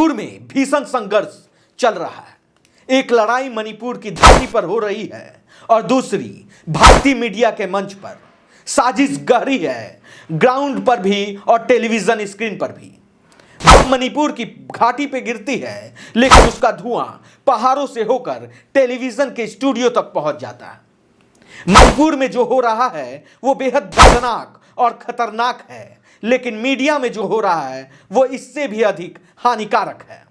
मणिपुर में भीषण संघर्ष चल रहा है। एक लड़ाई मणिपुर की धरती पर हो रही है और दूसरी भारतीय मीडिया के मंच पर। साजिश गहरी है, ग्राउंड पर भी और टेलीविजन स्क्रीन पर भी। बम मणिपुर की घाटी पे गिरती है, लेकिन उसका धुआं पहाड़ों से होकर टेलीविजन के स्टूडियो तक पहुंच जाता है। मणिपुर में जो हो रहा है वो बेहद दर्दनाक और खतरनाक है, लेकिन मीडिया में जो हो रहा है वो इससे भी अधिक हानिकारक है।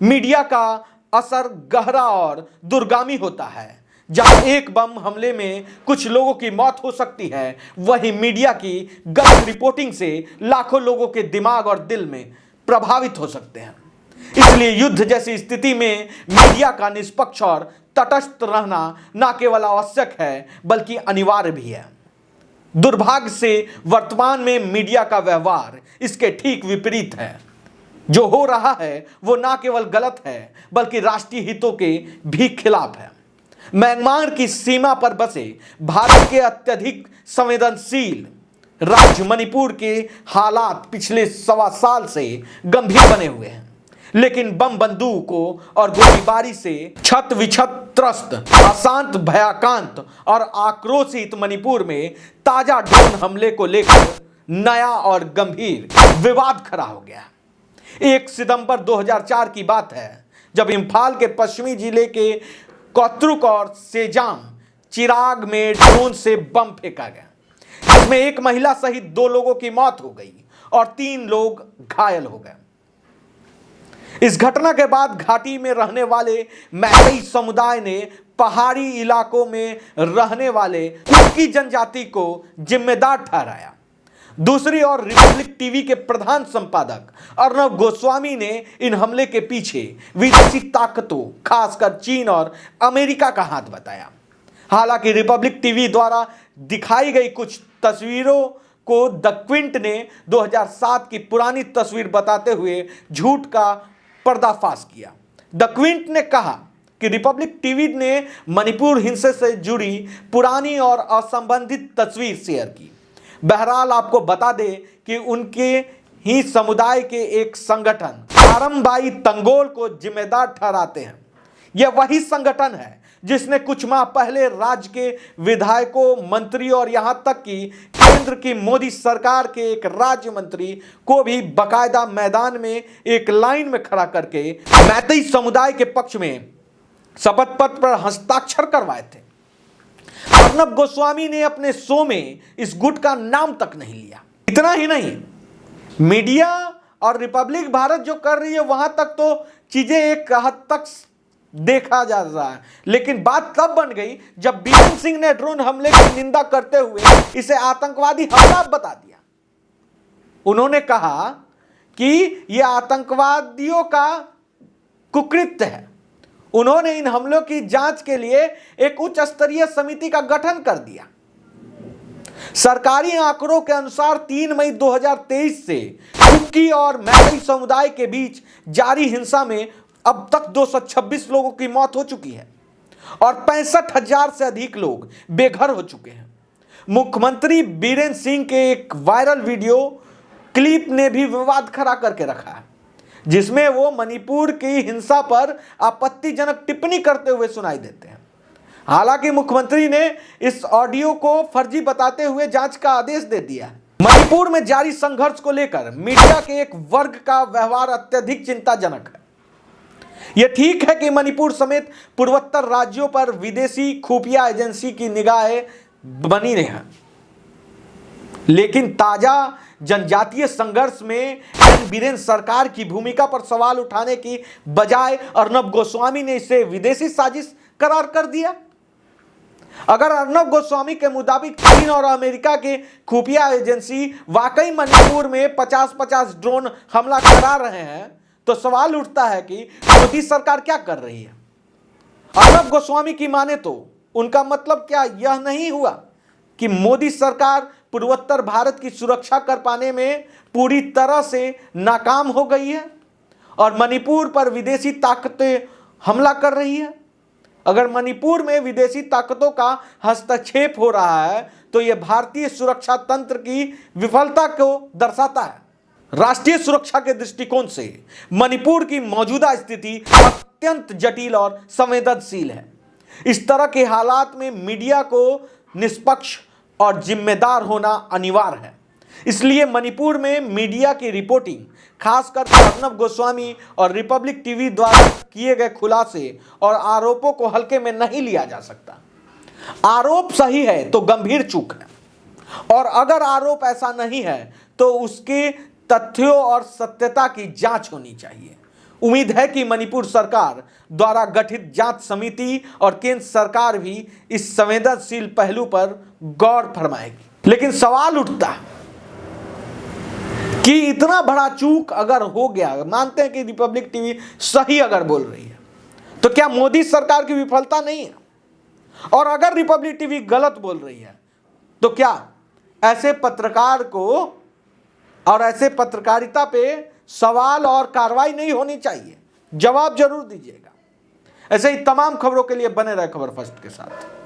मीडिया का असर गहरा और दूरगामी होता है। जहां एक बम हमले में कुछ लोगों की मौत हो सकती है, वहीं मीडिया की गलत रिपोर्टिंग से लाखों लोगों के दिमाग और दिल में प्रभावित हो सकते हैं। इसलिए युद्ध जैसी स्थिति में मीडिया का निष्पक्ष और तटस्थ रहना न केवल आवश्यक है बल्कि अनिवार्य भी है। दुर्भाग्य से वर्तमान में मीडिया का व्यवहार इसके ठीक विपरीत है। जो हो रहा है वो न केवल गलत है बल्कि राष्ट्रीय हितों के भी खिलाफ है। म्यांमार की सीमा पर बसे भारत के अत्यधिक संवेदनशील राज्य मणिपुर के हालात पिछले 1.25 साल से गंभीर बने हुए हैं, लेकिन बम बंदूकों और गोलीबारी से छत विछत त्रस्त अशांत, भयाकांत और आक्रोशित मणिपुर में ताजा ड्रोन हमले को लेकर नया और गंभीर विवाद खड़ा हो गया। 1 सितंबर 2004 की बात है, जब इम्फाल के पश्चिमी जिले के कोतरुक और सेजाम चिराग में ड्रोन से बम फेंका गया, जिसमें एक महिला सहित 2 लोगों की मौत हो गई और 3 लोग घायल हो गए। इस घटना के बाद घाटी में रहने वाले मैतेई समुदाय ने पहाड़ी इलाकों में रहने वाले कुकी जनजाति को जिम्मेदार ठहराया। दूसरी ओर रिपब्लिक टीवी के प्रधान संपादक अर्णव गोस्वामी ने इन हमले के पीछे विदेशी ताकतों, खासकर चीन और अमेरिका का हाथ बताया। हालांकि रिपब्लिक टीवी द्वारा दिखाई गई कुछ तस्वीरों को द क्विंट ने 2007 की पुरानी तस्वीर बताते हुए झूठ का पर्दाफाश किया। द क्विंट ने कहा कि रिपब्लिक टीवी ने मणिपुर हिंसा से जुड़ी पुरानी और असंबंधित तस्वीर शेयर की। बहरहाल आपको बता दें कि उनके ही समुदाय के एक संगठन आरमबाई तंगोल को जिम्मेदार ठहराते हैं। यह वही संगठन है जिसने कुछ माह पहले राज्य के विधायकों, मंत्री और यहां तक कि केंद्र की मोदी सरकार के एक राज्य मंत्री को भी बाकायदा मैदान में एक लाइन में खड़ा करके मैतेई समुदाय के पक्ष में शपथ पत्र पर हस्ताक्षर करवाए थे। अर्णव गोस्वामी ने अपने शो में इस गुट का नाम तक नहीं लिया। इतना ही नहीं, मीडिया और रिपब्लिक भारत जो कर रही है वहां तक तो चीजें एक हद तक देखा जा रहा है, लेकिन बात तब बन गई जब बीरेन सिंह ने ड्रोन हमले की निंदा करते हुए इसे आतंकवादी हमला बता दिया। उन्होंने कहा कि यह आतंकवादियों का कुकृत्य है। उन्होंने इन हमलों की जांच के लिए एक उच्च स्तरीय समिति का गठन कर दिया। सरकारी आंकड़ों के अनुसार 3 मई 2023 से कुकी और मैतेई समुदाय के बीच जारी हिंसा में अब तक 226 लोगों की मौत हो चुकी है और 65,000 से अधिक लोग बेघर हो चुके हैं। मुख्यमंत्री बीरेन सिंह के एक वायरल वीडियो क्लिप ने भी विवाद खड़ा करके रखा है, जिसमें वो मणिपुर की हिंसा पर आपत्तिजनक टिप्पणी करते हुए सुनाई देते हैं। हालांकि मुख्यमंत्री ने इस ऑडियो को फर्जी बताते हुए जांच का आदेश दे दिया है। मणिपुर में जारी संघर्ष को लेकर मीडिया के एक वर्ग का व्यवहार अत्यधिक चिंताजनक है। यह ठीक है कि मणिपुर समेत पूर्वोत्तर राज्यों पर विदेशी खुफिया एजेंसी की निगाहें बनी रही हैं, लेकिन ताजा जनजातीय संघर्ष में एन बीरेन सरकार की भूमिका पर सवाल उठाने की बजाय अर्णव गोस्वामी ने इसे विदेशी साजिश करार कर दिया। अगर अर्णव गोस्वामी के मुताबिक चीन और अमेरिका के खुफिया एजेंसी वाकई मणिपुर में 50-50 ड्रोन हमला करा रहे हैं, तो सवाल उठता है कि मोदी सरकार क्या कर रही है। अर्णव गोस्वामी की माने तो उनका मतलब क्या यह नहीं हुआ कि मोदी सरकार पूर्वोत्तर भारत की सुरक्षा कर पाने में पूरी तरह से नाकाम हो गई है और मणिपुर पर विदेशी ताकतें हमला कर रही है? अगर मणिपुर में विदेशी ताकतों का हस्तक्षेप हो रहा है तो यह भारतीय सुरक्षा तंत्र की विफलता को दर्शाता है। राष्ट्रीय सुरक्षा के दृष्टिकोण से मणिपुर की मौजूदा स्थिति अत्यंत जटिल और संवेदनशील है। इस तरह के हालात में मीडिया को निष्पक्ष और जिम्मेदार होना अनिवार्य है। इसलिए मणिपुर में मीडिया की रिपोर्टिंग, खासकर अर्नब गोस्वामी और रिपब्लिक टीवी द्वारा किए गए खुलासे और आरोपों को हल्के में नहीं लिया जा सकता। आरोप सही है तो गंभीर चूक है, और अगर आरोप ऐसा नहीं है तो उसके तथ्यों और सत्यता की जांच होनी चाहिए। उम्मीद है कि मणिपुर सरकार द्वारा गठित जांच समिति और केंद्र सरकार भी इस संवेदनशील पहलू पर गौर फरमाएगी। लेकिन सवाल उठता है कि इतना बड़ा चूक अगर हो गया, मानते हैं कि रिपब्लिक टीवी सही अगर बोल रही है, तो क्या मोदी सरकार की विफलता नहीं है? और अगर रिपब्लिक टीवी गलत बोल रही है तो क्या ऐसे पत्रकार को और ऐसे पत्रकारिता पे सवाल और कार्रवाई नहीं होनी चाहिए? जवाब जरूर दीजिएगा। ऐसे ही तमाम खबरों के लिए बने रहे खबर फर्स्ट के साथ।